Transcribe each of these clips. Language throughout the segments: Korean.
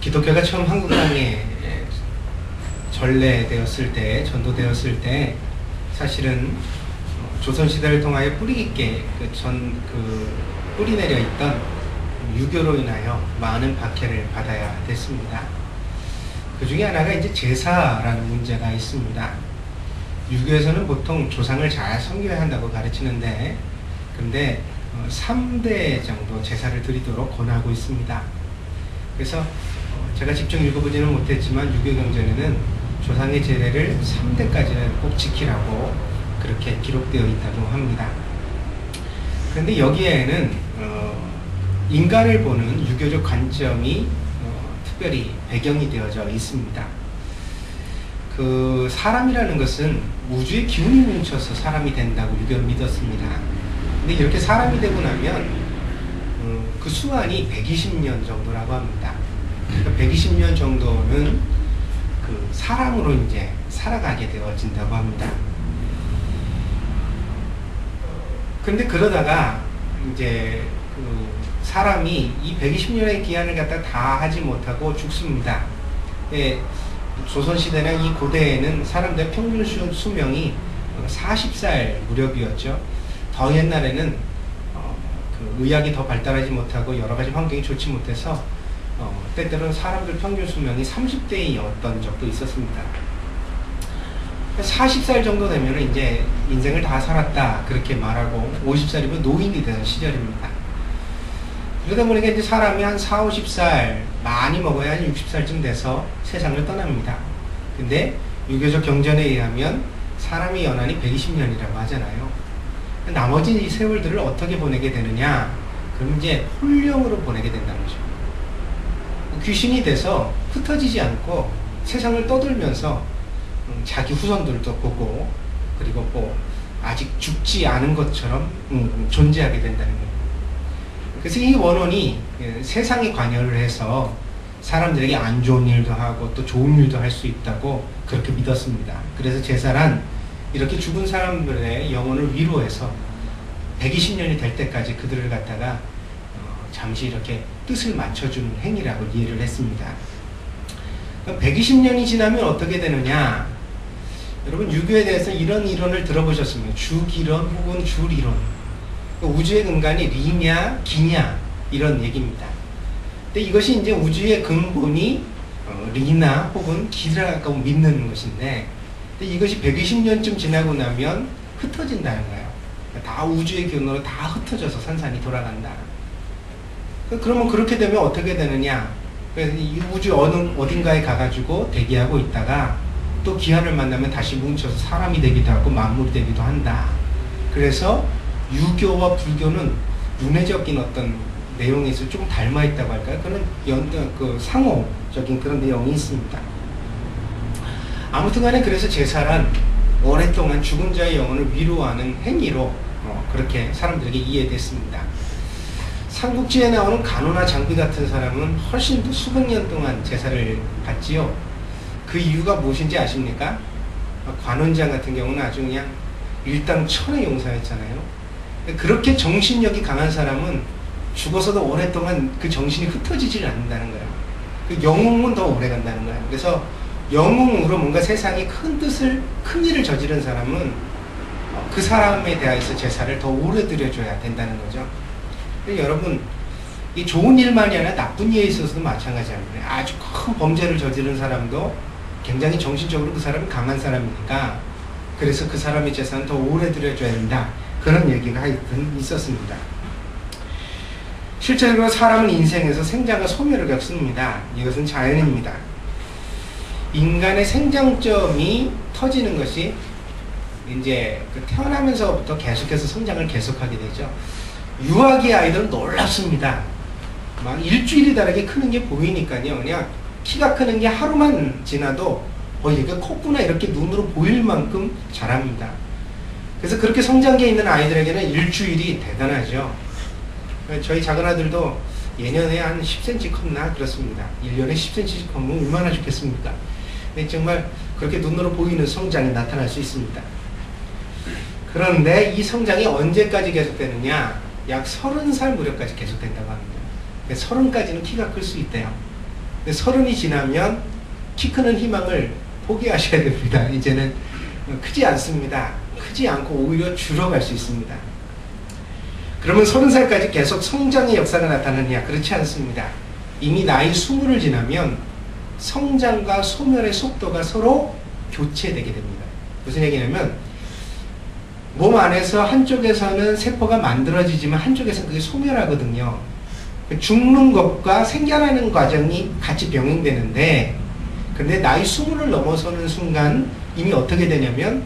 기독교가 처음 한국 땅에 전래되었을 때, 전도되었을 때 사실은 조선시대를 통하여 뿌리 깊게 뿌리 내려 있던 유교로 인하여 많은 박해를 받아야 됐습니다. 그 중에 하나가 이제 제사라는 문제가 있습니다. 유교에서는 보통 조상을 잘 섬겨야 한다고 가르치는데, 근데 3대 정도 제사를 드리도록 권하고 있습니다. 그래서 제가 직접 읽어보지는 못했지만 유교 경전에는 조상의 제례를 3대까지는 꼭 지키라고 그렇게 기록되어 있다고 합니다. 그런데 여기에는 인간을 보는 유교적 관점이 특별히 배경이 되어져 있습니다. 그 사람이라는 것은 우주의 기운이 뭉쳐서 사람이 된다고 유교는 믿었습니다. 근데 이렇게 사람이 되고 나면 그 수완이 120년 정도라고 합니다. 그러니까 120년 정도는 그 사람으로 이제 살아가게 되어진다고 합니다. 근데 그러다가 이제 그 사람이 이 120년의 기한을 갖다 다 하지 못하고 죽습니다. 예, 조선시대나 이 고대에는 사람들의 평균 수명이 40살 무렵이었죠. 더 옛날에는 그 의학이 더 발달하지 못하고 여러 가지 환경이 좋지 못해서 때때로는 사람들 평균 수명이 30대였던 적도 있었습니다. 40살 정도 되면 이제 인생을 다 살았다 그렇게 말하고 50살이면 노인이 되는 시절입니다. 그러다 보니까 이제 사람이 한 40, 50살 많이 먹어야 한 60살쯤 돼서 세상을 떠납니다. 근데 유교적 경전에 의하면 사람의 연한이 120년이라고 하잖아요. 나머지 이 세월들을 어떻게 보내게 되느냐? 그럼 이제 혼령으로 보내게 된다는 거죠. 귀신이 돼서 흩어지지 않고 세상을 떠돌면서 자기 후손들도 보고, 그리고 뭐 아직 죽지 않은 것처럼 존재하게 된다는 거예요. 그래서 이 원혼이 세상에 관여를 해서 사람들에게 안 좋은 일도 하고 또 좋은 일도 할 수 있다고 그렇게 믿었습니다. 그래서 제사란 이렇게 죽은 사람들의 영혼을 위로해서 120년이 될 때까지 그들을 갖다가 잠시 이렇게 뜻을 맞춰주는 행위라고 이해를 했습니다. 120년이 지나면 어떻게 되느냐? 여러분 유교에 대해서 이런 이론을 들어보셨습니까? 주기론 혹은 줄이론. 우주의 근간이 리냐 기냐 이런 얘기입니다. 근데 이것이 이제 우주의 근본이 리나 혹은 기라고 믿는 것인데, 근데 이것이 120년쯤 지나고 나면 흩어진다는 거예요. 다 우주의 기운으로 다 흩어져서 산산이 돌아간다. 그러면 그렇게 되면 어떻게 되느냐? 그래서 이 우주 어딘가에 가가지고 대기하고 있다가 또 기한을 만나면 다시 뭉쳐서 사람이 되기도 하고 만물이 되기도 한다. 그래서 유교와 불교는 문해적인 어떤 내용에서 좀 닮아 있다고 할까요? 그런 상호적인 그런 내용이 있습니다. 아무튼 간에 그래서 제사란 오랫동안 죽은 자의 영혼을 위로하는 행위로 그렇게 사람들에게 이해됐습니다. 삼국지에 나오는 간호나 장비 같은 사람은 훨씬 더 수백 년 동안 제사를 받지요. 그 이유가 무엇인지 아십니까? 관원장 같은 경우는 아주 그냥 일당 천의 용사였잖아요. 그렇게 정신력이 강한 사람은 죽어서도 오랫동안 그 정신이 흩어지질 않는다는 거예요. 그 영웅은 더 오래 간다는 거예요. 그래서 영웅으로 뭔가 세상에 큰 뜻을, 큰 일을 저지른 사람은 그 사람에 대해서 제사를 더 오래 드려줘야 된다는 거죠. 여러분, 이 좋은 일만이 아니라 나쁜 일에 있어서도 마찬가지입니다. 아주 큰 범죄를 저지른 사람도 굉장히 정신적으로 그 사람이 강한 사람이니까, 그래서 그 사람의 제사는 더 오래 드려줘야 된다. 그런 얘기가 하여튼 있었습니다. 실제로 사람은 인생에서 생장과 소멸을 겪습니다. 이것은 자연입니다. 인간의 생장점이 터지는 것이 이제 태어나면서부터 계속해서 성장을 계속하게 되죠. 유아기 아이들은 놀랍습니다. 막 일주일이 다르게 크는 게 보이니까요. 그냥 키가 크는 게 하루만 지나도 얘가 컸구나 이렇게 눈으로 보일 만큼 자랍니다. 그래서 그렇게 성장기에 있는 아이들에게는 일주일이 대단하죠. 저희 작은 아들도 예년에 한 10cm 컸나 그렇습니다. 1년에 10cm씩 컸으면 얼마나 좋겠습니까? 정말 그렇게 눈으로 보이는 성장이 나타날 수 있습니다. 그런데 이 성장이 언제까지 계속되느냐? 약 30살 무렵까지 계속된다고 합니다. 30까지는 키가 클 수 있대요. 근데 30이 지나면 키 크는 희망을 포기하셔야 됩니다. 이제는 크지 않습니다. 크지 않고 오히려 줄어갈 수 있습니다. 그러면 30살까지 계속 성장의 역사가 나타나느냐? 그렇지 않습니다. 이미 나이 20을 지나면 성장과 소멸의 속도가 서로 교체되게 됩니다. 무슨 얘기냐면 몸 안에서 한쪽에서는 세포가 만들어지지만 한쪽에서는 그게 소멸하거든요. 죽는 것과 생겨나는 과정이 같이 병행되는데, 근데 나이 20을 넘어서는 순간 이미 어떻게 되냐면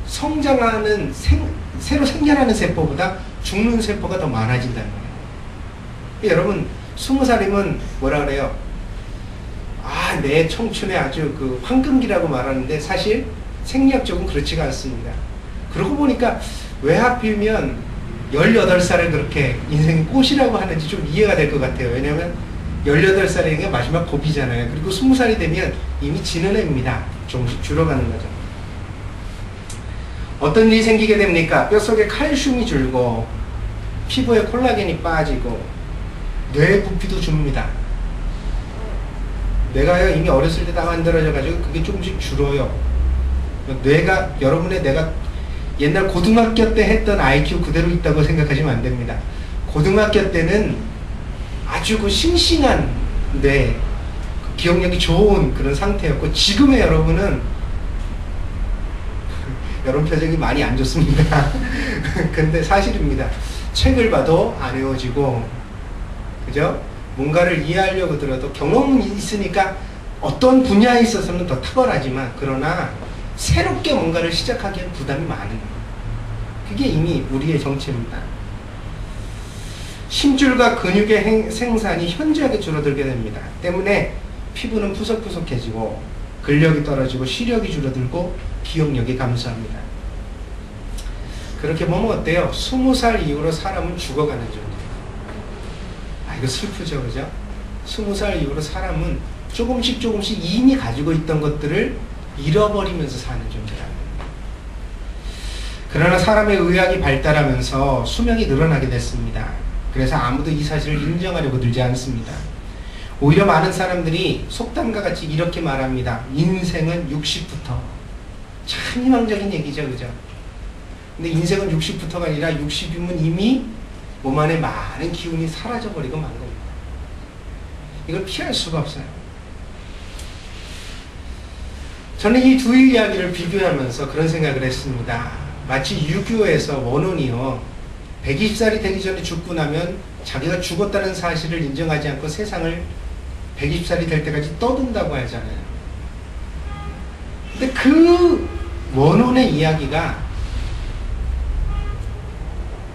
성장하는 새로 생겨나는 세포보다 죽는 세포가 더 많아진다는 거예요. 여러분 20살이면 뭐라 그래요? 아, 내 청춘의 아주 그 황금기라고 말하는데 사실 생리학적으로 그렇지가 않습니다. 그러고 보니까 왜 하필이면 18살을 그렇게 인생의 꽃이라고 하는지 좀 이해가 될 것 같아요. 왜냐하면 18살이 게 마지막 고비잖아요. 그리고 20살이 되면 이미 지는 애입니다. 조금씩 줄어가는 거죠. 어떤 일이 생기게 됩니까? 뼛속에 칼슘이 줄고 피부에 콜라겐이 빠지고 뇌 부피도 줍니다. 뇌가요 이미 어렸을 때 다 만들어져 가지고 그게 조금씩 줄어요. 뇌가, 여러분의 뇌가 옛날 고등학교 때 했던 IQ 그대로 있다고 생각하시면 안 됩니다. 고등학교 때는 아주 그 싱싱한 뇌, 기억력이 좋은 그런 상태였고, 지금의 여러분은 여러분 표정이 많이 안 좋습니다. 근데 사실입니다. 책을 봐도 안 외워지고, 그죠? 뭔가를 이해하려고 들어도 경험이 있으니까 어떤 분야에 있어서는 더 탁월하지만, 그러나 새롭게 뭔가를 시작하기엔 부담이 많은 거예요. 그게 이미 우리의 정체입니다. 심줄과 근육의 생산이 현저하게 줄어들게 됩니다. 때문에 피부는 푸석푸석해지고 근력이 떨어지고 시력이 줄어들고 기억력이 감소합니다. 그렇게 보면 어때요? 20살 이후로 사람은 죽어가는 존재예요. 아, 이거 슬프죠, 그죠? 20살 이후로 사람은 조금씩 이미 가지고 있던 것들을 잃어버리면서 사는 존재랍니다. 그러나 사람의 의학이 발달하면서 수명이 늘어나게 됐습니다. 그래서 아무도 이 사실을 인정하려고 들지 않습니다. 오히려 많은 사람들이 속담과 같이 이렇게 말합니다. 인생은 60부터. 참 희망적인 얘기죠, 그죠? 근데 인생은 60부터가 아니라 60이면 이미 몸 안에 많은 기운이 사라져버리고 만 겁니다. 이걸 피할 수가 없어요. 저는 이 두 이야기를 비교하면서 그런 생각을 했습니다. 마치 유교에서 원혼이요, 120살이 되기 전에 죽고 나면 자기가 죽었다는 사실을 인정하지 않고 세상을 120살이 될 때까지 떠든다고 하잖아요. 근데 그 원혼의 이야기가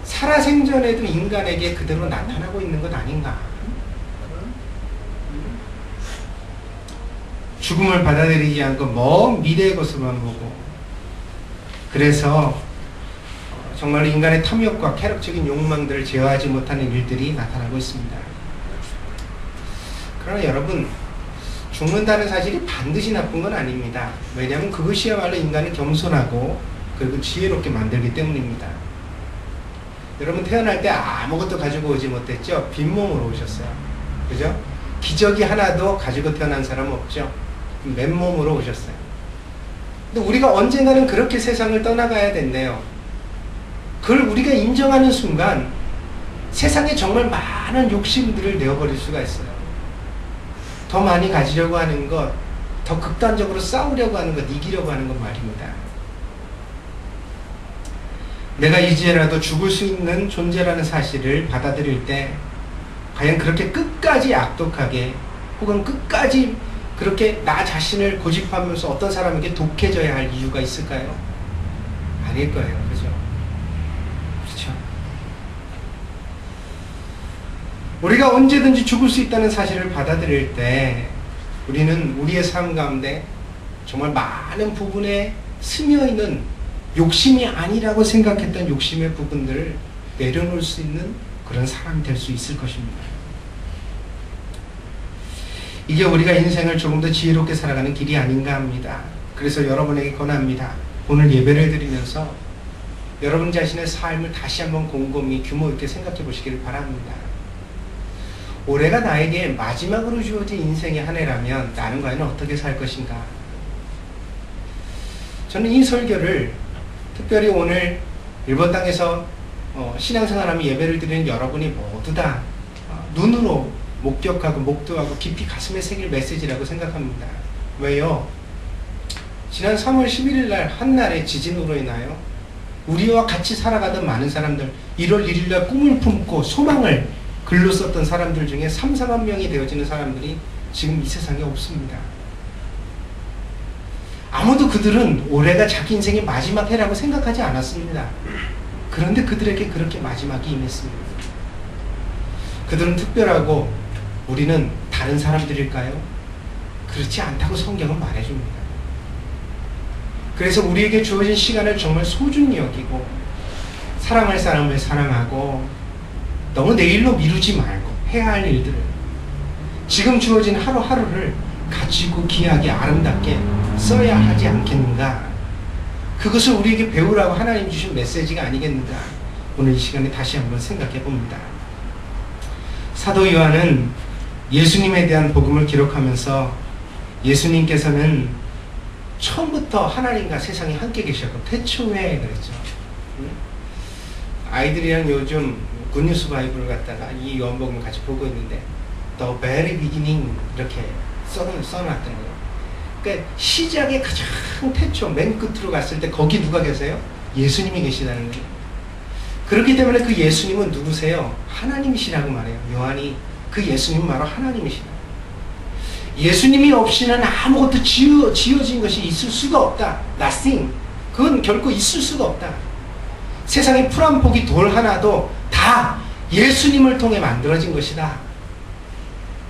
살아생전에도 인간에게 그대로 나타나고 있는 것 아닌가? 죽음을 받아들이지 않고 먼 미래의 것으로만 보고, 그래서 정말 인간의 탐욕과 쾌락적인 욕망들을 제어하지 못하는 일들이 나타나고 있습니다. 그러나 여러분, 죽는다는 사실이 반드시 나쁜 건 아닙니다. 왜냐하면 그것이야말로 인간을 겸손하고 그리고 지혜롭게 만들기 때문입니다. 여러분, 태어날 때 아무것도 가지고 오지 못했죠? 빈몸으로 오셨어요. 그죠? 기저귀 하나도 가지고 태어난 사람 없죠? 맨몸으로 오셨어요. 근데 우리가 언젠가는 그렇게 세상을 떠나가야 된대요. 그걸 우리가 인정하는 순간 세상에 정말 많은 욕심들을 내어버릴 수가 있어요. 더 많이 가지려고 하는 것, 더 극단적으로 싸우려고 하는 것, 이기려고 하는 것 말입니다. 내가 이제라도 죽을 수 있는 존재라는 사실을 받아들일 때 과연 그렇게 끝까지 악독하게 혹은 끝까지 그렇게 나 자신을 고집하면서 어떤 사람에게 독해져야 할 이유가 있을까요? 아닐 거예요. 그죠? 그렇죠? 우리가 언제든지 죽을 수 있다는 사실을 받아들일 때 우리는 우리의 삶 가운데 정말 많은 부분에 스며있는 욕심이 아니라고 생각했던 욕심의 부분들을 내려놓을 수 있는 그런 사람이 될 수 있을 것입니다. 이게 우리가 인생을 조금 더 지혜롭게 살아가는 길이 아닌가 합니다. 그래서 여러분에게 권합니다. 오늘 예배를 드리면서 여러분 자신의 삶을 다시 한번 곰곰이 규모 있게 생각해 보시기를 바랍니다. 올해가 나에게 마지막으로 주어진 인생의 한 해라면 나는 과연 어떻게 살 것인가? 저는 이 설교를 특별히 오늘 일본 땅에서 신앙생활하며 예배를 드리는 여러분이 모두 다 눈으로 목격하고 목도하고 깊이 가슴에 새길 메시지라고 생각합니다. 왜요? 지난 3월 11일 날 한날의 지진으로 인하여 우리와 같이 살아가던 많은 사람들, 1월 1일 날 꿈을 품고 소망을 글로 썼던 사람들 중에 3, 4만 명이 되어지는 사람들이 지금 이 세상에 없습니다. 아무도 그들은 올해가 자기 인생의 마지막 해라고 생각하지 않았습니다. 그런데 그들에게 그렇게 마지막이 임했습니다. 그들은 특별하고 우리는 다른 사람들일까요? 그렇지 않다고 성경은 말해줍니다. 그래서 우리에게 주어진 시간을 정말 소중히 여기고 사랑할 사람을 사랑하고 너무 내일로 미루지 말고 해야 할 일들을 지금 주어진 하루하루를 가지고 귀하게 아름답게 써야 하지 않겠는가? 그것을 우리에게 배우라고 하나님 주신 메시지가 아니겠는가? 오늘 이 시간에 다시 한번 생각해 봅니다. 사도 요한은 예수님에 대한 복음을 기록하면서 예수님께서는 처음부터 하나님과 세상에 함께 계셨고 태초에 그랬죠. 아이들이랑 요즘 굿뉴스 바이블을 갖다가 이 요한복음을 같이 보고 있는데 The very beginning 이렇게 써놨던 거예요. 그러니까 시작의 가장 태초 맨 끝으로 갔을 때 거기 누가 계세요? 예수님이 계시다는 거예요. 그렇기 때문에 그 예수님은 누구세요? 하나님이시라고 말해요. 요한이 그 예수님은 바로 하나님이시다. 예수님이 없이는 아무것도 지어진 것이 있을 수가 없다. Nothing. 그건 결코 있을 수가 없다. 세상에 풀 한 포기 돌 하나도 다 예수님을 통해 만들어진 것이다.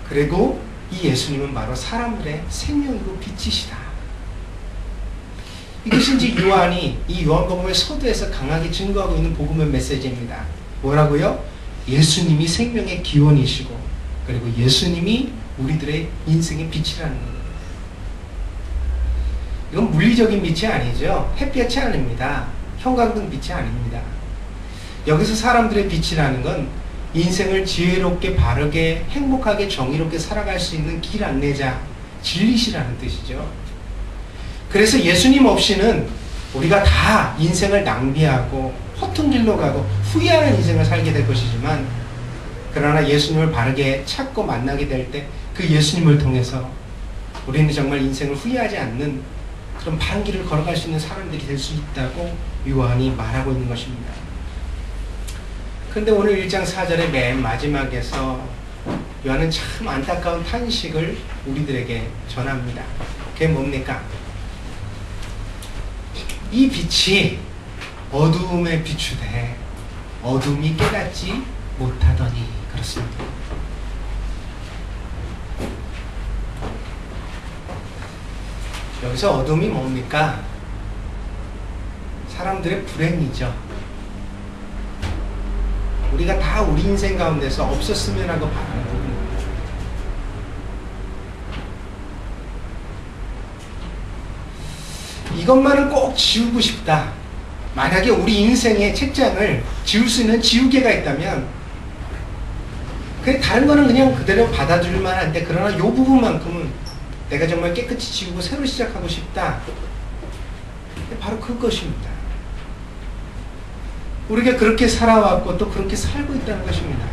그리고 이 예수님은 바로 사람들의 생명이고 빛이시다. 이것이 이제 요한이 이 요한복음의 서두에서 강하게 증거하고 있는 복음의 메시지입니다. 뭐라고요? 예수님이 생명의 기원이시고 그리고 예수님이 우리들의 인생의 빛이라는 거예요. 이건 물리적인 빛이 아니죠. 햇볕이 아닙니다. 형광등 빛이 아닙니다. 여기서 사람들의 빛이라는 건 인생을 지혜롭게 바르게 행복하게 정의롭게 살아갈 수 있는 길 안내자 진리시라는 뜻이죠. 그래서 예수님 없이는 우리가 다 인생을 낭비하고 허튼 길로 가고 후회하는 인생을 살게 될 것이지만 그러나 예수님을 바르게 찾고 만나게 될 때 그 예수님을 통해서 우리는 정말 인생을 후회하지 않는 그런 바른 길을 걸어갈 수 있는 사람들이 될 수 있다고 요한이 말하고 있는 것입니다. 그런데 오늘 1장 4절의 맨 마지막에서 요한은 참 안타까운 탄식을 우리들에게 전합니다. 그게 뭡니까? 이 빛이 어두움에 비추되 어둠이 깨닫지 못하더니 그렇습니다. 여기서 어둠이 뭡니까? 사람들의 불행이죠. 우리가 다 우리 인생 가운데서 없었으면 하고 바라는 부분입니다. 이것만은 꼭 지우고 싶다. 만약에 우리 인생의 책장을 지울 수 있는 지우개가 있다면 다른 거는 그냥 그대로 받아들일만 한데 그러나 이 부분만큼은 내가 정말 깨끗이 지우고 새로 시작하고 싶다. 바로 그것입니다. 우리가 그렇게 살아왔고 또 그렇게 살고 있다는 것입니다.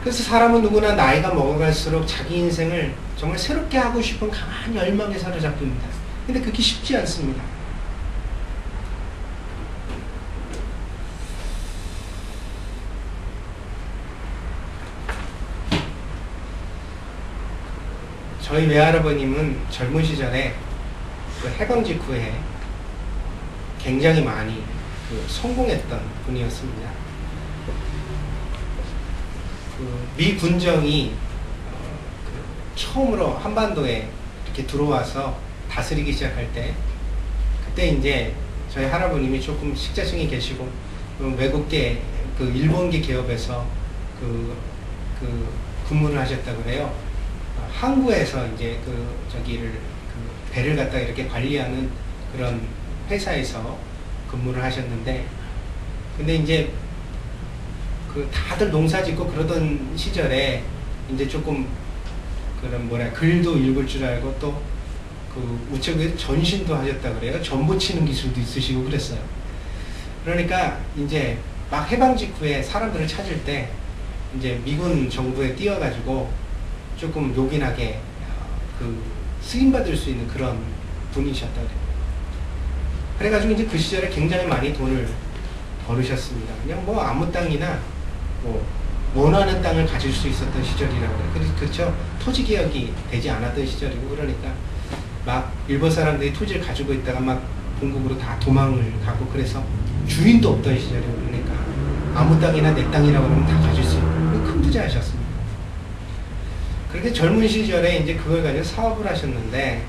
그래서 사람은 누구나 나이가 먹어갈수록 자기 인생을 정말 새롭게 하고 싶은 강한 열망에 사로잡힙니다. 근데 그게 쉽지 않습니다. 저희 외할아버님은 젊은 시절에 그 해방 직후에 굉장히 많이 성공했던 분이었습니다. 미 군정이 처음으로 한반도에 이렇게 들어와서 다스리기 시작할 때 그때 이제 저희 할아버님이 조금 식자증이 계시고 외국계 일본계 기업에서 근무를 하셨다고 그래요. 항구에서 이제 배를 갖다 이렇게 관리하는 그런 회사에서 근무를 하셨는데 근데 이제 그 다들 농사 짓고 그러던 시절에 이제 조금 그런 글도 읽을 줄 알고 또 그 우체국에 전신도 하셨다 그래요. 전부 치는 기술도 있으시고 그랬어요. 그러니까 이제 막 해방 직후에 사람들을 찾을 때 이제 미군 정부에 뛰어가지고 조금 요긴하게 그 승인받을 수 있는 그런 분이셨다 그래요. 그래가지고 이제 그 시절에 굉장히 많이 돈을 벌으셨습니다. 그냥 뭐 아무 땅이나 뭐 원하는 땅을 가질 수 있었던 시절이라고 그래요. 그렇죠? 토지 개혁이 되지 않았던 시절이고 그러니까 막 일본 사람들이 토지를 가지고 있다가 막 본국으로 다 도망을 가고 그래서 주인도 없던 시절이고 그러니까 아무 땅이나 내 땅이라고 하면 다 가질 수 있는 큰 부자하셨습니다. 그렇게 젊은 시절에 이제 그걸 가지고 사업을 하셨는데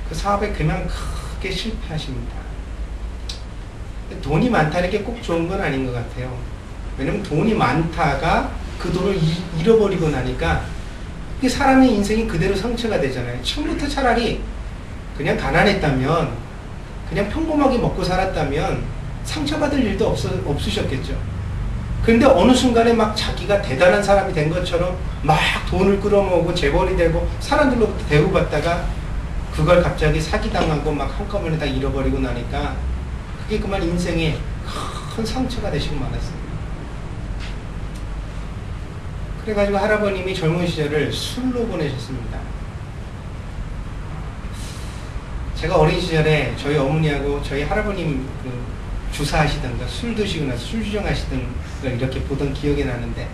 그 사업에 그만 크게 실패하십니다. 돈이 많다는 게 꼭 좋은 건 아닌 것 같아요. 왜냐면 돈이 많다가 그 돈을 잃어버리고 나니까 사람의 인생이 그대로 상처가 되잖아요. 처음부터 차라리 그냥 가난했다면 그냥 평범하게 먹고 살았다면 상처받을 일도 없으셨겠죠. 그런데 어느 순간에 막 자기가 대단한 사람이 된 것처럼 막 돈을 끌어모으고 재벌이 되고 사람들로부터 대우받다가 그걸 갑자기 사기당하고 막 한꺼번에 다 잃어버리고 나니까 그게 그만 인생에 큰 상처가 되시고 말았어요. 그래가지고 할아버님이 젊은 시절을 술로 보내셨습니다. 제가 어린 시절에 저희 어머니하고 저희 할아버님 그 주사하시던 거, 술 드시고 나서 술 주정하시던 걸 이렇게 보던 기억이 나는데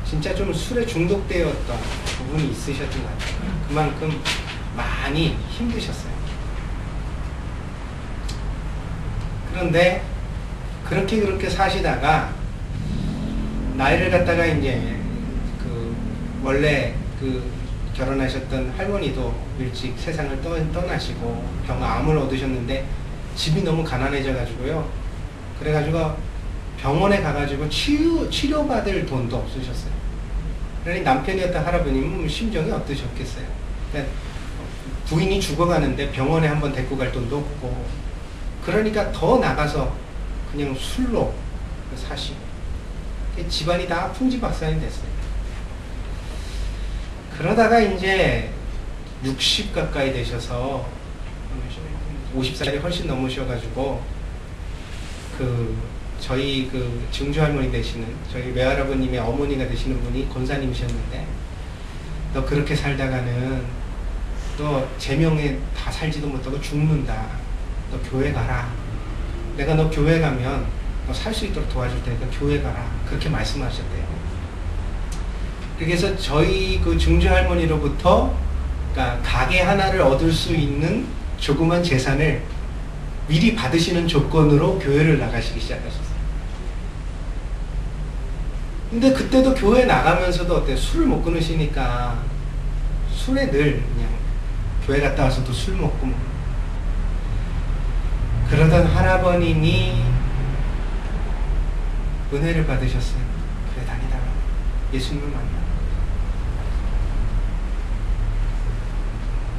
진짜 좀 술에 중독되었던 부분이 있으셨던 것 같아요. 그만큼 많이 힘드셨어요. 그런데 그렇게 사시다가 나이를 갖다가 이제 원래 결혼하셨던 할머니도 일찍 세상을 떠나시고 암을 얻으셨는데 집이 너무 가난해져 가지고요. 그래가지고 병원에 가가지고 치료받을 돈도 없으셨어요. 그러니 남편이었던 할아버님은 심정이 어떠셨겠어요. 그러니까 부인이 죽어가는데 병원에 한번 데리고 갈 돈도 없고 그러니까 더 나가서 그냥 술로 사시고 집안이 다 풍지박산이 됐어요. 그러다가 이제 60 가까이 되셔서 50살이 훨씬 넘으셔가지고 저희 증조 할머니 되시는 저희 외할아버님의 어머니가 되시는 분이 권사님이셨는데 너 그렇게 살다가는 너 제명에 다 살지도 못하고 죽는다. 너 교회 가라. 내가 너 교회 가면 너 살 수 있도록 도와줄 테니까 교회 가라. 그렇게 말씀하셨대요. 그래서 저희 증조 할머니로부터 그러니까 가게 하나를 얻을 수 있는 조그만 재산을 미리 받으시는 조건으로 교회를 나가시기 시작하셨어요. 근데 그때도 교회 나가면서도 어때요? 술을 못 끊으시니까 술에 늘 그냥 교회 갔다 와서도 술 먹고 그러던 할아버님이 은혜를 받으셨어요. 교회 다니다가 예수님을 만나고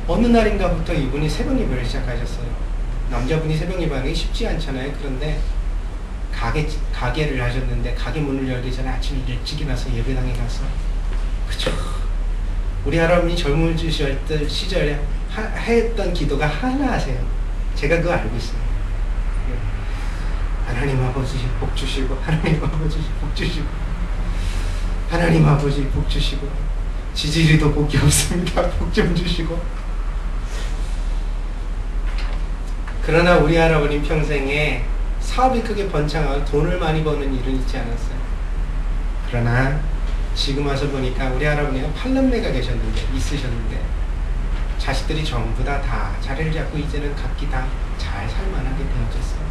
어느 날인가부터 이분이 새벽 예배를 시작하셨어요. 남자분이 새벽 예배하는 게 쉽지 않잖아요. 그런데 가게를 하셨는데 가게 문을 열기 전에 아침 일찍 일어나서 예배당에 가서 그쵸. 우리 할아버니 젊은 시절에 했던 기도가 하나 하세요. 제가 그거 알고 있어요. 하나님 아버지 복 주시고 하나님 아버지 복 주시고 하나님 아버지 복 주시고 지지리도 복이 없습니다. 복 좀 주시고. 그러나 우리 할아버님 평생에 사업이 크게 번창하고 돈을 많이 버는 일은 있지 않았어요. 그러나 지금 와서 보니까 우리 할아버지가 8남매가 있으셨는데 자식들이 전부 다 자리를 잡고 이제는 각기 다 잘 살만하게 되어졌어요.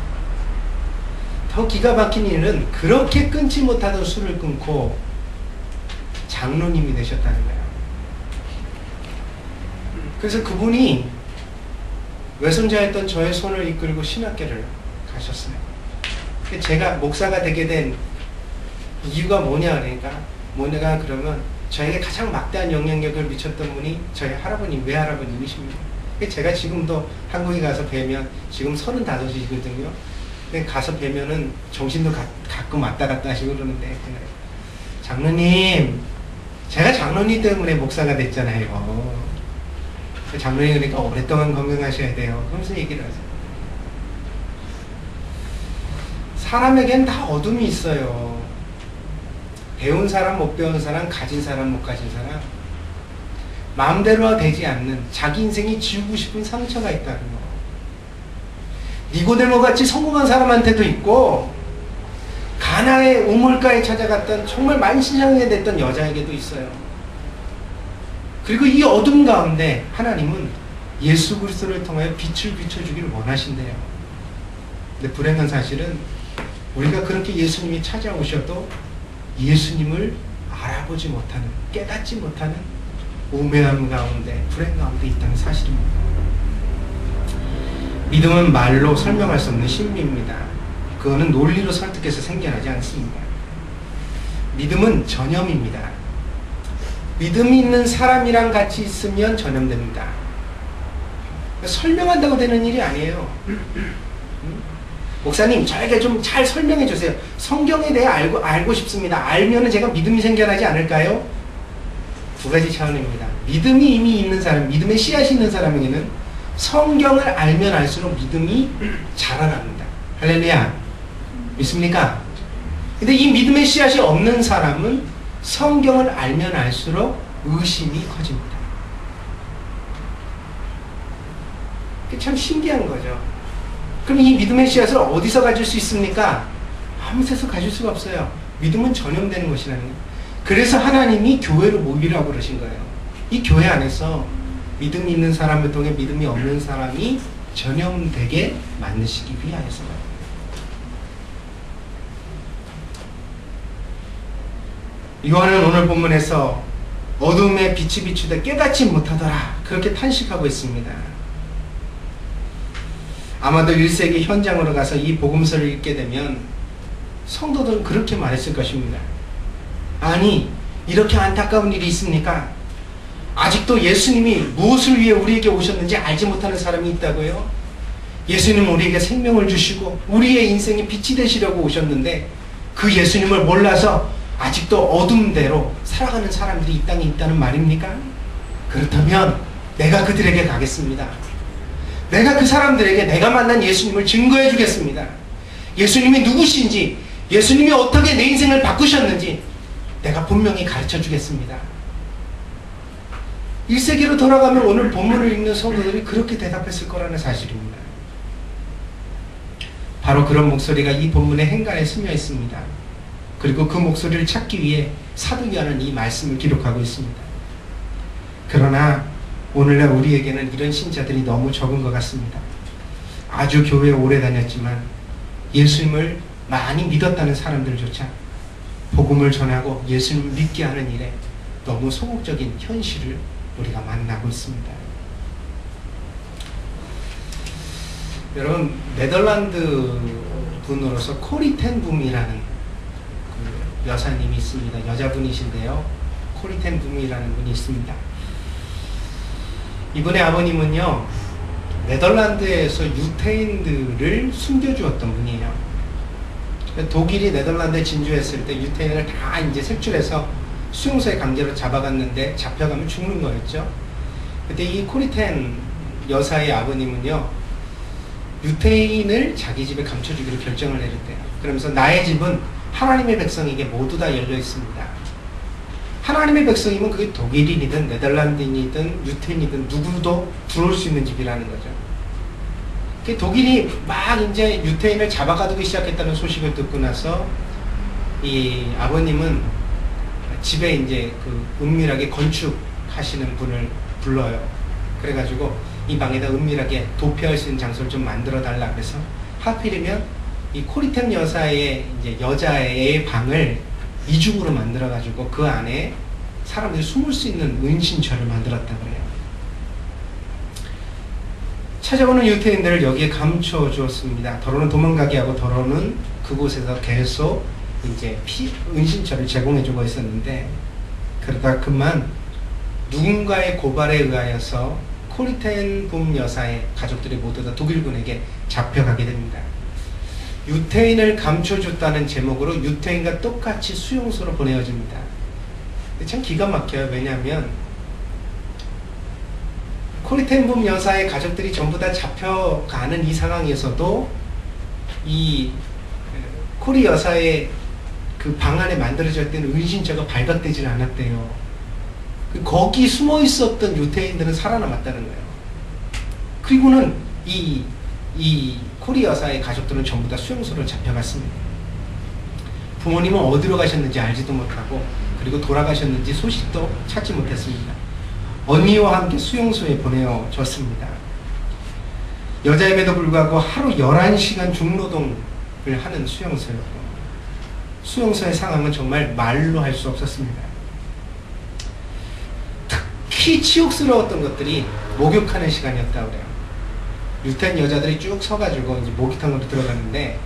더 기가 막힌 일은 그렇게 끊지 못하던 술을 끊고 장로님이 되셨다는 거예요. 그래서 그분이 외손자였던 저의 손을 이끌고 신학교를 가셨어요. 제가 목사가 되게 된 이유가 뭐냐 그러니까 그러면 저에게 가장 막대한 영향력을 미쳤던 분이 저희 할아버님, 외할아버님이십니다. 제가 지금도 한국에 가서 뵈면, 지금 35이시거든요. 근데 가서 뵈면은 정신도 가끔 왔다 갔다 하시고 그러는데, 장로님, 제가 장로님 때문에 목사가 됐잖아요. 장로님 그러니까 오랫동안 건강하셔야 돼요. 그러면서 얘기를 하세요. 사람에겐 다 어둠이 있어요. 배운 사람, 못 배운 사람, 가진 사람, 못 가진 사람, 마음대로 되지 않는 자기 인생이 지우고 싶은 상처가 있다는 거. 니고데모 같이 성공한 사람한테도 있고, 가나의 우물가에 찾아갔던 정말 만신창이가 됐던 여자에게도 있어요. 그리고 이 어둠 가운데 하나님은 예수 그리스도를 통하여 빛을 비춰주기를 원하신대요. 근데 불행한 사실은 우리가 그렇게 예수님이 찾아오셔도 예수님을 알아보지 못하는, 깨닫지 못하는 우매함 가운데, 불행 가운데 있다는 사실입니다. 믿음은 말로 설명할 수 없는 신비입니다. 그거는 논리로 설득해서 생겨나지 않습니다. 믿음은 전염입니다. 믿음이 있는 사람이랑 같이 있으면 전염됩니다. 설명한다고 되는 일이 아니에요. 목사님, 저에게 좀 잘 설명해 주세요. 성경에 대해 알고 싶습니다. 알면은 제가 믿음이 생겨나지 않을까요? 두 가지 차원입니다. 믿음이 이미 있는 사람, 믿음의 씨앗이 있는 사람에게는 성경을 알면 알수록 믿음이 자라납니다. 할렐루야. 믿습니까? 근데 이 믿음의 씨앗이 없는 사람은 성경을 알면 알수록 의심이 커집니다. 그게 참 신기한 거죠. 그럼 이 믿음의 씨앗을 어디서 가질 수 있습니까? 아무 데서 가질 수가 없어요. 믿음은 전염되는 것이라는 거예요. 그래서 하나님이 교회를 모이라고 그러신 거예요. 이 교회 안에서 믿음이 있는 사람을 통해 믿음이 없는 사람이 전염되게 만드시기 위하여서요. 요한은 오늘 본문에서 어둠에 빛이 비추되 깨닫지 못하더라, 그렇게 탄식하고 있습니다. 아마도 1세기 현장으로 가서 이 복음서를 읽게 되면 성도들은 그렇게 말했을 것입니다. 아니, 이렇게 안타까운 일이 있습니까? 아직도 예수님이 무엇을 위해 우리에게 오셨는지 알지 못하는 사람이 있다고요? 예수님은 우리에게 생명을 주시고 우리의 인생에 빛이 되시려고 오셨는데 그 예수님을 몰라서 아직도 어둠대로 살아가는 사람들이 이 땅에 있다는 말입니까? 그렇다면 내가 그들에게 가겠습니다. 내가 그 사람들에게 내가 만난 예수님을 증거해 주겠습니다. 예수님이 누구신지, 예수님이 어떻게 내 인생을 바꾸셨는지 내가 분명히 가르쳐 주겠습니다. 1세기로 돌아가면 오늘 본문을 읽는 성도들이 그렇게 대답했을 거라는 사실입니다. 바로 그런 목소리가 이 본문의 행간에 스며 있습니다. 그리고 그 목소리를 찾기 위해 사도 요한은 이 말씀을 기록하고 있습니다. 그러나 오늘날 우리에게는 이런 신자들이 너무 적은 것 같습니다. 아주 교회에 오래 다녔지만 예수님을 많이 믿었다는 사람들조차 복음을 전하고 예수님을 믿게 하는 일에 너무 소극적인 현실을 우리가 만나고 있습니다. 여러분, 네덜란드 분으로서 코리 텐 붐이라는 그 여사님이 있습니다. 여자분이신데요. 코리 텐 붐이라는 분이 있습니다. 이분의 아버님은요, 네덜란드에서 유태인들을 숨겨주었던 분이에요. 독일이 네덜란드에 진주했을 때 유태인을 다 이제 색출해서 수용소에 강제로 잡아갔는데 잡혀가면 죽는 거였죠. 그때 이 코리텐 여사의 아버님은요, 유태인을 자기 집에 감춰주기로 결정을 내렸대요. 그러면서 나의 집은 하나님의 백성에게 모두 다 열려 있습니다. 하나님의 백성이면 그게 독일인이든 네덜란드인이든 유태인이든 누구도 들어올 수 있는 집이라는 거죠. 독일이 막 이제 유태인을 잡아가두기 시작했다는 소식을 듣고 나서 이 아버님은 집에 이제 그 은밀하게 건축하시는 분을 불러요. 그래가지고 이 방에다 은밀하게 도피할 수 있는 장소를 좀 만들어 달라 그래서 하필이면 이 코리템 여사의 이제 여자의 방을 이중으로 만들어가지고 그 안에 사람들이 숨을 수 있는 은신처를 만들었다 그래요. 찾아오는 유태인들을 여기에 감춰 주었습니다. 더러는 도망가게 하고 더러는 그곳에서 계속 이제 은신처를 제공해 주고 있었는데 그러다 그만 누군가의 고발에 의하여서 코리텐붐 여사의 가족들이 모두 다 독일군에게 잡혀가게 됩니다. 유태인을 감춰줬다는 제목으로 유태인과 똑같이 수용소로 보내어집니다. 참 기가 막혀요. 왜냐하면 코리텐붐 여사의 가족들이 전부 다 잡혀가는 이 상황에서도 이 코리 여사의 그 방 안에 만들어졌던 은신처가 발각되질 않았대요. 거기 숨어 있었던 유태인들은 살아남았다는 거예요. 그리고는 이 코리 여사의 가족들은 전부 다 수용소로 잡혀갔습니다. 부모님은 어디로 가셨는지 알지도 못하고, 그리고 돌아가셨는지 소식도 찾지 못했습니다. 언니와 함께 수용소에 보내어졌습니다. 여자임에도 불구하고 하루 11시간 중노동을 하는 수용소였고, 수용소의 상황은 정말 말로 할 수 없었습니다. 특히 치욕스러웠던 것들이 목욕하는 시간이었다고 그래요. 유태인 여자들이 쭉 서가지고 이제 목욕탕으로 들어갔는데,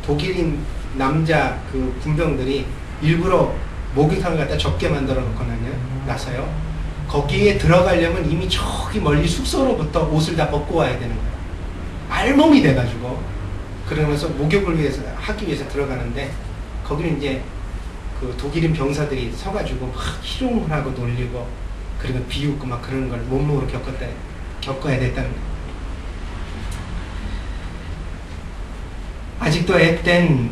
독일인 남자 그 군병들이 일부러 목욕탕을 갖다 적게 만들어 나서요. 거기에 들어가려면 이미 저기 멀리 숙소로부터 옷을 다 벗고 와야 되는 거예요. 알몸이 돼가지고. 그러면서 목욕을 하기 위해서 들어가는데, 거기는 이제 그 독일인 병사들이 서가지고 막 희롱을 하고 놀리고, 그리고 비웃고 막 그런 걸 몸으로 겪어야 됐다는 거예요. 아직도 앳된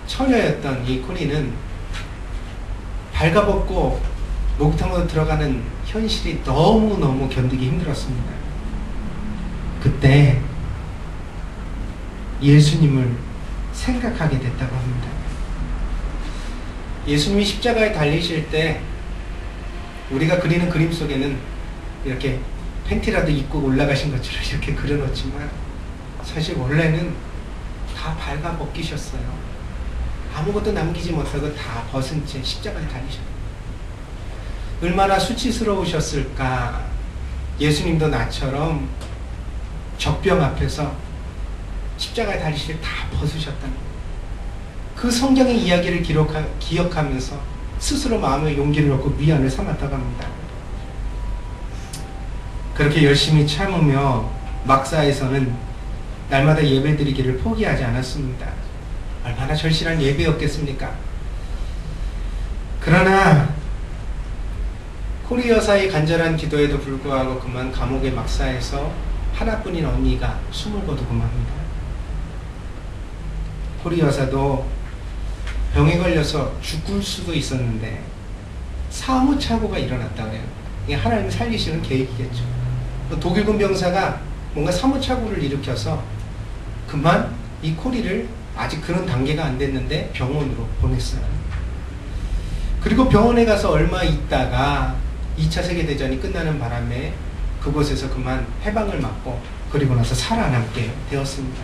처녀였던 이 코리는 발가벗고 목욕탕으로 들어가는 현실이 너무너무 견디기 힘들었습니다. 그때 예수님을 생각하게 됐다고 합니다. 예수님이 십자가에 달리실 때 우리가 그리는 그림 속에는 이렇게 팬티라도 입고 올라가신 것처럼 이렇게 그려놓지만, 사실 원래는 다 발가벗기셨어요. 아무것도 남기지 못하고 다 벗은 채 십자가에 달리셨어요. 얼마나 수치스러우셨을까. 예수님도 나처럼 적병 앞에서 십자가에 달리실 때 다 벗으셨다는 거예요. 그 성경의 이야기를 기억하면서 스스로 마음의 용기를 얻고 위안을 삼았다고 합니다. 그렇게 열심히 참으며 막사에서는 날마다 예배드리기를 포기하지 않았습니다. 얼마나 절실한 예배였겠습니까? 그러나 코리 여사의 간절한 기도에도 불구하고 그만 감옥의 막사에서 하나뿐인 언니가 숨을 거두고만 합니다. 코리 여사도 병에 걸려서 죽을 수도 있었는데 사무착오가 일어났다고 해요. 이게 하나님이 살리시는 계획이겠죠. 독일군 병사가 뭔가 사무착오를 일으켜서 그만 이 코리를, 아직 그런 단계가 안 됐는데 병원으로 보냈어요. 그리고 병원에 가서 얼마 있다가 2차 세계대전이 끝나는 바람에 그곳에서 그만 해방을 맞고, 그리고 나서 살아남게 되었습니다.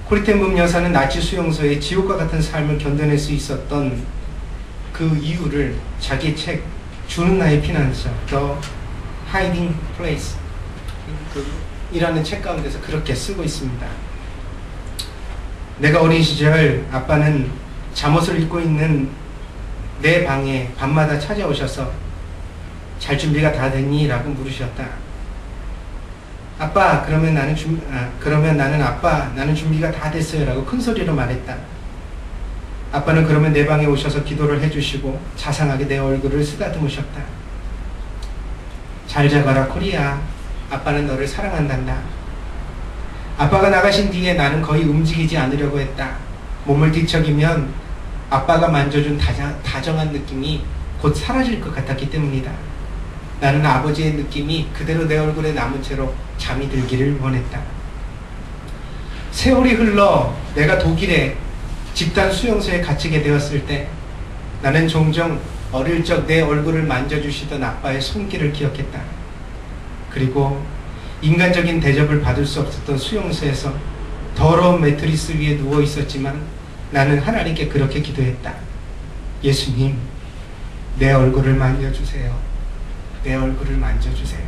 코리텐붐 여사는 나치 수용소의 지옥과 같은 삶을 견뎌낼 수 있었던 그 이유를 자기 책 주는 나의 피난처 The Hiding Place 이라는 책 가운데서 그렇게 쓰고 있습니다. 내가 어린 시절 아빠는 잠옷을 입고 있는 내 방에 밤마다 찾아오셔서 잘 준비가 다 됐니? 라고 물으셨다. 아빠, 그러면 나는 아빠, 나는 준비가 다 됐어요. 라고 큰 소리로 말했다. 아빠는 그러면 내 방에 오셔서 기도를 해주시고 자상하게 내 얼굴을 쓰다듬으셨다. 잘 자거라 코리야. 아빠는 너를 사랑한단다. 아빠가 나가신 뒤에 나는 거의 움직이지 않으려고 했다. 몸을 뒤척이면 아빠가 만져준 다정한 느낌이 곧 사라질 것 같았기 때문이다. 나는 아버지의 느낌이 그대로 내 얼굴에 남은 채로 잠이 들기를 원했다. 세월이 흘러 내가 독일의 집단 수용소에 갇히게 되었을 때 나는 종종 어릴 적 내 얼굴을 만져주시던 아빠의 손길을 기억했다. 그리고 인간적인 대접을 받을 수 없었던 수용소에서 더러운 매트리스 위에 누워 있었지만 나는 하나님께 그렇게 기도했다. 예수님, 내 얼굴을 만져주세요. 내 얼굴을 만져주세요.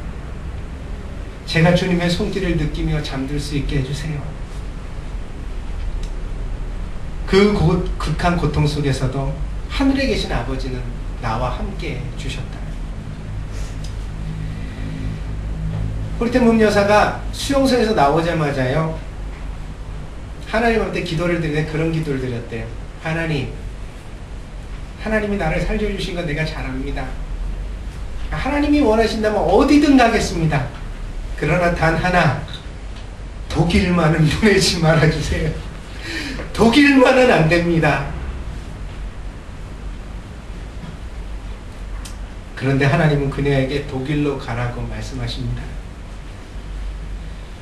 제가 주님의 손길을 느끼며 잠들 수 있게 해주세요. 극한 고통 속에서도 하늘에 계신 아버지는 나와 함께 주셨다. 코리텐 여사가 수용소에서 나오자마자요, 하나님한테 기도를 드리는데 그런 기도를 드렸대요. 하나님이 나를 살려주신 건 내가 잘 압니다. 하나님이 원하신다면 어디든 가겠습니다. 그러나 단 하나, 독일만은 보내지 말아주세요. 독일만은 안 됩니다. 그런데 하나님은 그녀에게 독일로 가라고 말씀하십니다.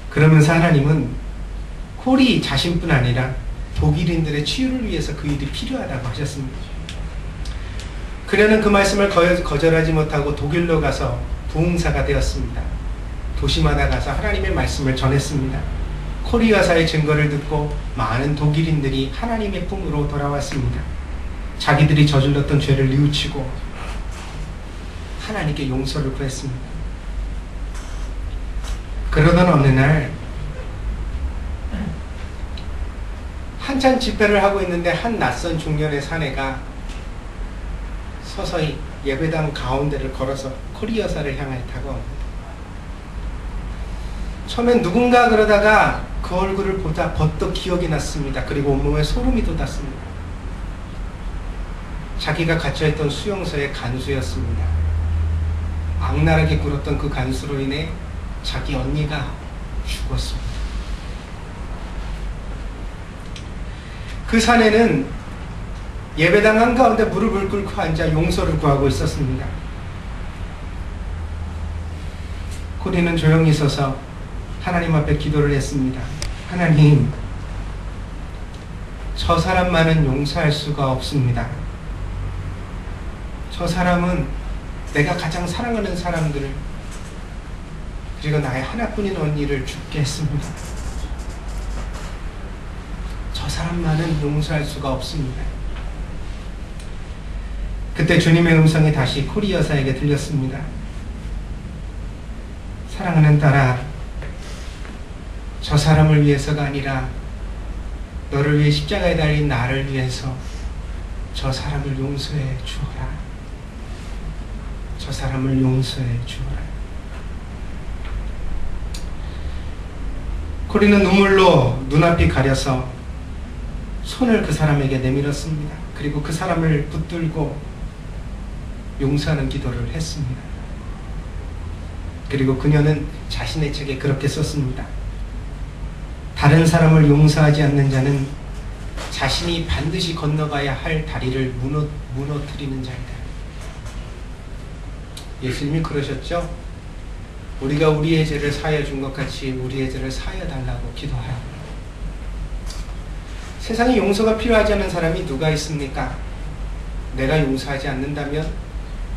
그러면서 하나님은 콜이 자신뿐 아니라 독일인들의 치유를 위해서 그 일이 필요하다고 하셨습니다. 그녀는 그 말씀을 거절하지 못하고 독일로 가서 부흥사가 되었습니다. 도시마다 가서 하나님의 말씀을 전했습니다. 콜이 여사의 증거를 듣고 많은 독일인들이 하나님의 품으로 돌아왔습니다. 자기들이 저질렀던 죄를 뉘우치고 하나님께 용서를 구했습니다. 그러던 어느 날 한참 집회를 하고 있는데 한 낯선 중년의 사내가 서서히 예배당 가운데를 걸어서 콜이 여사를 향해 다가옵니다. 처음엔 누군가 그러다가 그 얼굴을 보다 버떡 기억이 났습니다. 그리고 온몸에 소름이 돋았습니다. 자기가 갇혀있던 수용소의 간수였습니다. 악랄하게 굴었던 그 간수로 인해 자기 언니가 죽었습니다. 그 사내는 예배당 한가운데 무릎을 꿇고 앉아 용서를 구하고 있었습니다. 코리는 조용히 서서 하나님 앞에 기도를 했습니다. 하나님, 저 사람만은 용서할 수가 없습니다. 저 사람은 내가 가장 사랑하는 사람들을, 그리고 나의 하나뿐인 언니를 죽게 했습니다. 저 사람만은 용서할 수가 없습니다. 그때 주님의 음성이 다시 콜이 여사에게 들렸습니다. 사랑하는 딸아, 저 사람을 위해서가 아니라 너를 위해 십자가에 달린 나를 위해서 저 사람을 용서해 주어라. 저 사람을 용서해 주어라. 코리는 눈물로 눈앞이 가려서 손을 그 사람에게 내밀었습니다. 그리고 그 사람을 붙들고 용서하는 기도를 했습니다. 그리고 그녀는 자신의 책에 그렇게 썼습니다. 다른 사람을 용서하지 않는 자는 자신이 반드시 건너가야 할 다리를 무너뜨리는 자이다. 예수님이 그러셨죠? 우리가 우리의 죄를 사하여 준 것 같이 우리의 죄를 사하여 달라고 기도하라. 세상에 용서가 필요하지 않은 사람이 누가 있습니까? 내가 용서하지 않는다면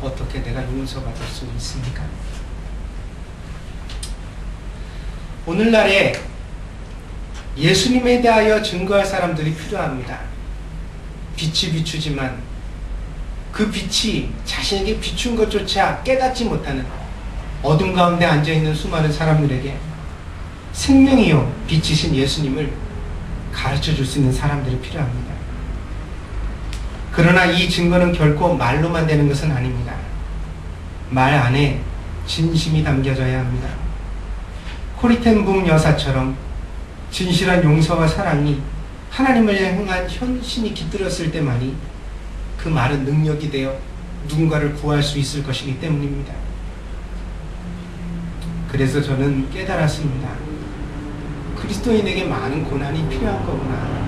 어떻게 내가 용서받을 수 있습니까? 오늘날에 예수님에 대하여 증거할 사람들이 필요합니다. 빛이 비추지만 그 빛이 자신에게 비춘 것조차 깨닫지 못하는 어둠 가운데 앉아있는 수많은 사람들에게 생명이요 빛이신 예수님을 가르쳐 줄 수 있는 사람들이 필요합니다. 그러나 이 증거는 결코 말로만 되는 것은 아닙니다. 말 안에 진심이 담겨져야 합니다. 코리텐 여사처럼 진실한 용서와 사랑이 하나님을 향한 헌신이 깃들었을 때만이 그 말은 능력이 되어 누군가를 구할 수 있을 것이기 때문입니다. 그래서 저는 깨달았습니다. 그리스도인에게 많은 고난이 필요한 거구나.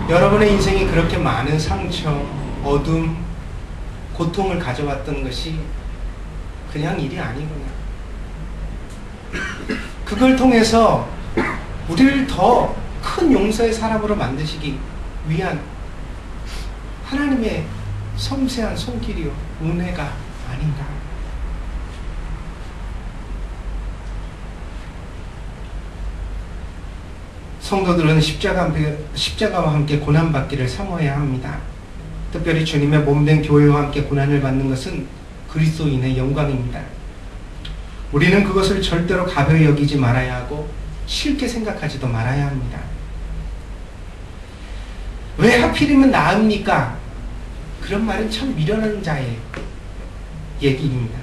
여러분의 인생이 그렇게 많은 상처, 어둠, 고통을 가져왔던 것이 그냥 일이 아니구나. 그걸 통해서 우리를 더 큰 용서의 사람으로 만드시기 위한 하나님의 섬세한 손길이요 은혜가 아닌가. 성도들은 십자가와 함께 고난받기를 사모해야 합니다. 특별히 주님의 몸된 교회와 함께 고난을 받는 것은 그리스도인의 영광입니다. 우리는 그것을 절대로 가벼이 여기지 말아야 하고 쉽게 생각하지도 말아야 합니다. 왜 하필이면 나입니까? 그런 말은 참 미련한 자의 얘기입니다.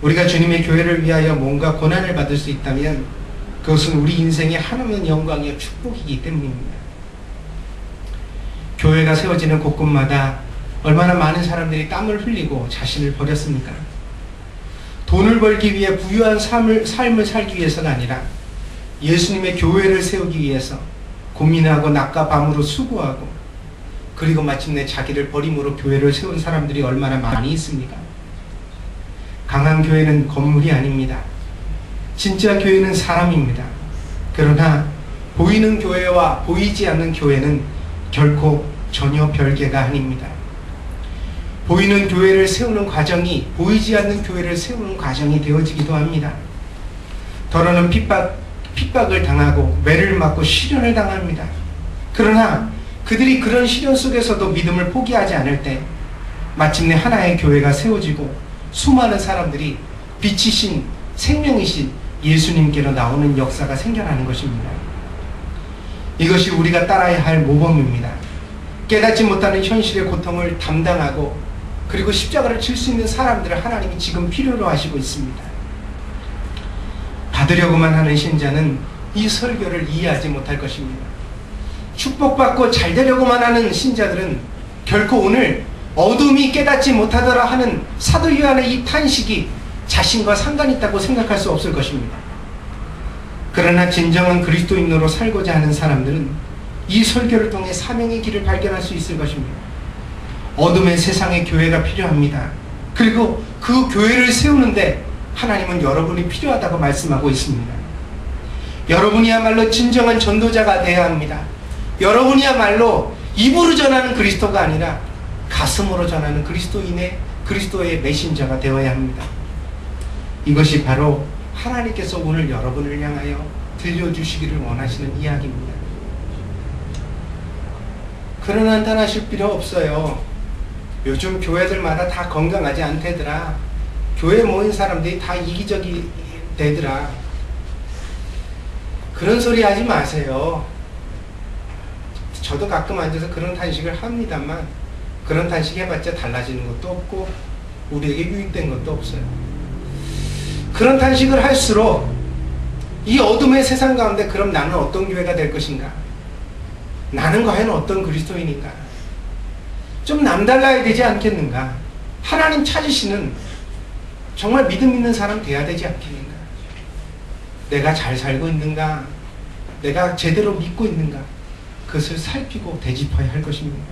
우리가 주님의 교회를 위하여 뭔가 고난을 받을 수 있다면 그것은 우리 인생의 하나님 영광이요 축복이기 때문입니다. 교회가 세워지는 곳곳마다 얼마나 많은 사람들이 땀을 흘리고 자신을 버렸습니까? 돈을 벌기 위해 부유한 삶을 살기 위해서가 아니라 예수님의 교회를 세우기 위해서 고민하고 낮과 밤으로 수고하고 그리고 마침내 자기를 버림으로 교회를 세운 사람들이 얼마나 많이 있습니까? 강한 교회는 건물이 아닙니다. 진짜 교회는 사람입니다. 그러나 보이는 교회와 보이지 않는 교회는 결코 전혀 별개가 아닙니다. 보이는 교회를 세우는 과정이 보이지 않는 교회를 세우는 과정이 되어지기도 합니다. 더러는 핍박을 당하고 매를 맞고 시련을 당합니다. 그러나 그들이 그런 시련 속에서도 믿음을 포기하지 않을 때 마침내 하나의 교회가 세워지고 수많은 사람들이 빛이신 생명이신 예수님께로 나오는 역사가 생겨나는 것입니다. 이것이 우리가 따라야 할 모범입니다. 깨닫지 못하는 현실의 고통을 담당하고 그리고 십자가를 칠 수 있는 사람들을 하나님이 지금 필요로 하시고 있습니다. 받으려고만 하는 신자는 이 설교를 이해하지 못할 것입니다. 축복받고 잘 되려고만 하는 신자들은 결코 오늘 어둠이 깨닫지 못하더라 하는 사도 요한의 이 탄식이 자신과 상관이 있다고 생각할 수 없을 것입니다. 그러나 진정한 그리스도인으로 살고자 하는 사람들은 이 설교를 통해 사명의 길을 발견할 수 있을 것입니다. 어둠의 세상에 교회가 필요합니다. 그리고 그 교회를 세우는데 하나님은 여러분이 필요하다고 말씀하고 있습니다. 여러분이야말로 진정한 전도자가 되어야 합니다. 여러분이야말로 입으로 전하는 그리스도가 아니라 가슴으로 전하는 그리스도의 메신저가 되어야 합니다. 이것이 바로 하나님께서 오늘 여러분을 향하여 들려주시기를 원하시는 이야기입니다. 그런 한탄하실 필요 없어요. 요즘 교회들마다 다 건강하지 않대더라. 교회 모인 사람들이 다 이기적이 되더라. 그런 소리 하지 마세요. 저도 가끔 앉아서 그런 탄식을 합니다만 그런 탄식 해봤자 달라지는 것도 없고 우리에게 유익된 것도 없어요. 그런 탄식을 할수록 이 어둠의 세상 가운데 그럼 나는 어떤 교회가 될 것인가? 나는 과연 어떤 그리스도인인가? 좀 남달라야 되지 않겠는가? 하나님 찾으시는 정말 믿음 있는 사람 돼야 되지 않겠는가? 내가 잘 살고 있는가? 내가 제대로 믿고 있는가? 그것을 살피고 되짚어야 할 것입니다.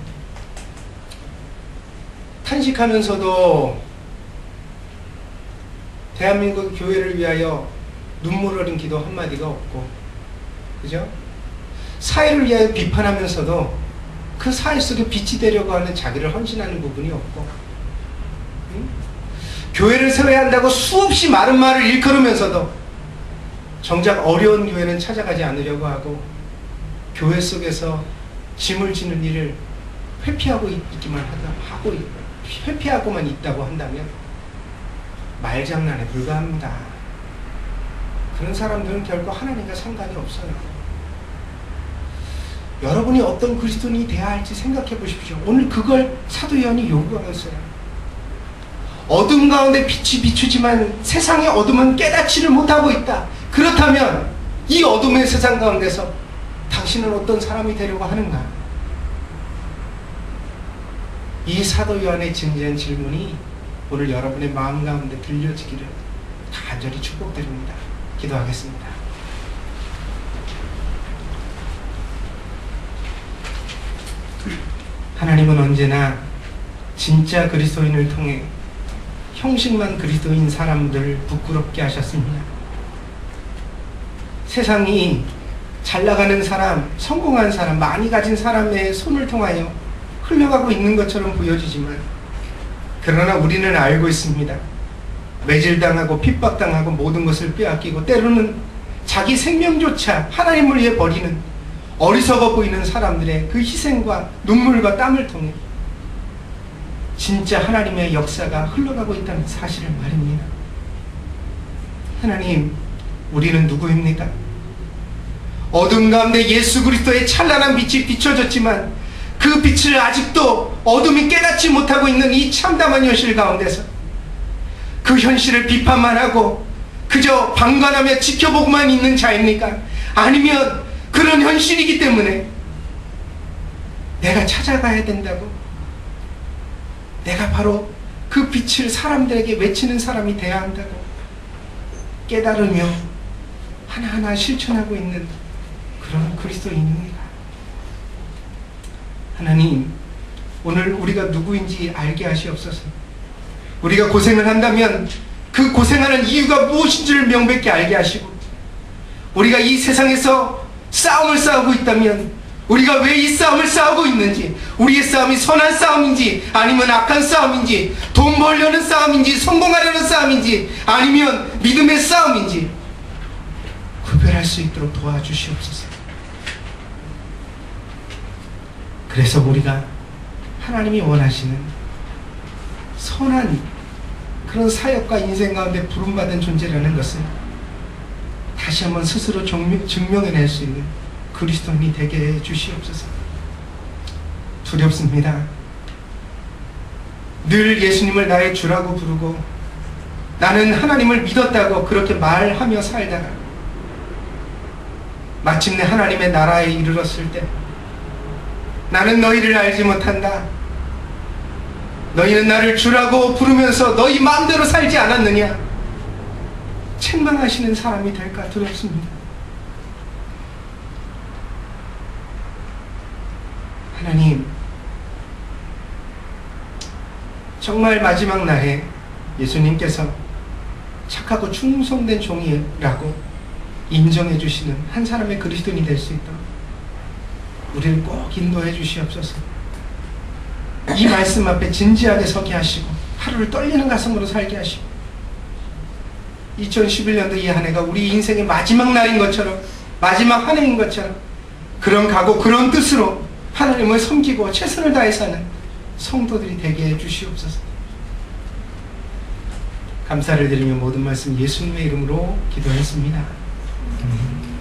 탄식하면서도 대한민국 교회를 위하여 눈물 어린 기도 한마디가 없고, 그죠? 사회를 위하여 비판하면서도 그 사회 속에 빛이 되려고 하는 자기를 헌신하는 부분이 없고, 응? 교회를 세워야 한다고 수없이 많은 말을 일컬으면서도 정작 어려운 교회는 찾아가지 않으려고 하고 교회 속에서 짐을 지는 일을 회피하고 회피하고만 있다고 한다면 말장난에 불과합니다. 그런 사람들은 결코 하나님과 상관이 없어요. 여러분이 어떤 그리스도인이 되어야 할지 생각해 보십시오. 오늘 그걸 사도 요한이 요구하고 있어요. 어둠 가운데 빛이 비추지만 세상의 어둠은 깨닫지를 못하고 있다. 그렇다면 이 어둠의 세상 가운데서 당신은 어떤 사람이 되려고 하는가? 이 사도 요한의 진지한 질문이 오늘 여러분의 마음 가운데 들려지기를 간절히 축복드립니다. 기도하겠습니다. 하나님은 언제나 진짜 그리스도인을 통해 형식만 그리스도인 사람들을 부끄럽게 하셨습니다. 세상이 잘 나가는 사람, 성공한 사람, 많이 가진 사람의 손을 통하여 흘러가고 있는 것처럼 보여지지만 그러나 우리는 알고 있습니다. 매질당하고 핍박당하고 모든 것을 빼앗기고 때로는 자기 생명조차 하나님을 위해 버리는 어리석어 보이는 사람들의 그 희생과 눈물과 땀을 통해 진짜 하나님의 역사가 흘러가고 있다는 사실을 말입니다. 하나님, 우리는 누구입니까? 어둠 가운데 예수 그리스도의 찬란한 빛이 비춰졌지만 그 빛을 아직도 어둠이 깨닫지 못하고 있는 이 참담한 현실 가운데서 그 현실을 비판만 하고 그저 방관하며 지켜보고만 있는 자입니까? 아니면 그런 현실이기 때문에 내가 찾아가야 된다고, 내가 바로 그 빛을 사람들에게 외치는 사람이 되어야 한다고 깨달으며 하나하나 실천하고 있는 그런 그리스도인입니다. 하나님, 오늘 우리가 누구인지 알게 하시옵소서. 우리가 고생을 한다면 그 고생하는 이유가 무엇인지를 명백히 알게 하시고, 우리가 이 세상에서 싸움을 싸우고 있다면 우리가 왜 이 싸움을 싸우고 있는지, 우리의 싸움이 선한 싸움인지 아니면 악한 싸움인지, 돈 벌려는 싸움인지 성공하려는 싸움인지 아니면 믿음의 싸움인지 구별할 수 있도록 도와주시옵소서. 그래서 우리가 하나님이 원하시는 선한 그런 사역과 인생 가운데 부름받은 존재라는 것을 다시 한번 스스로 증명해낼 수 있는 그리스도인이 되게 해 주시옵소서. 두렵습니다. 늘 예수님을 나의 주라고 부르고 나는 하나님을 믿었다고 그렇게 말하며 살다가 마침내 하나님의 나라에 이르렀을 때 나는 너희를 알지 못한다, 너희는 나를 주라고 부르면서 너희 마음대로 살지 않았느냐, 책망하시는 사람이 될까 두렵습니다. 하나님, 정말 마지막 날에 예수님께서 착하고 충성된 종이라고 인정해 주시는 한 사람의 그리스도인이 될 수 있도록 우리를 꼭 인도해 주시옵소서. 이 말씀 앞에 진지하게 서게 하시고 하루를 떨리는 가슴으로 살게 하시고 2011년도 이 한 해가 우리 인생의 마지막 날인 것처럼, 마지막 한 해인 것처럼 그런 각오, 그런 뜻으로 하나님을 섬기고 최선을 다해 사는 성도들이 되게 해 주시옵소서. 감사를 드리며 모든 말씀 예수님의 이름으로 기도했습니다. 아멘.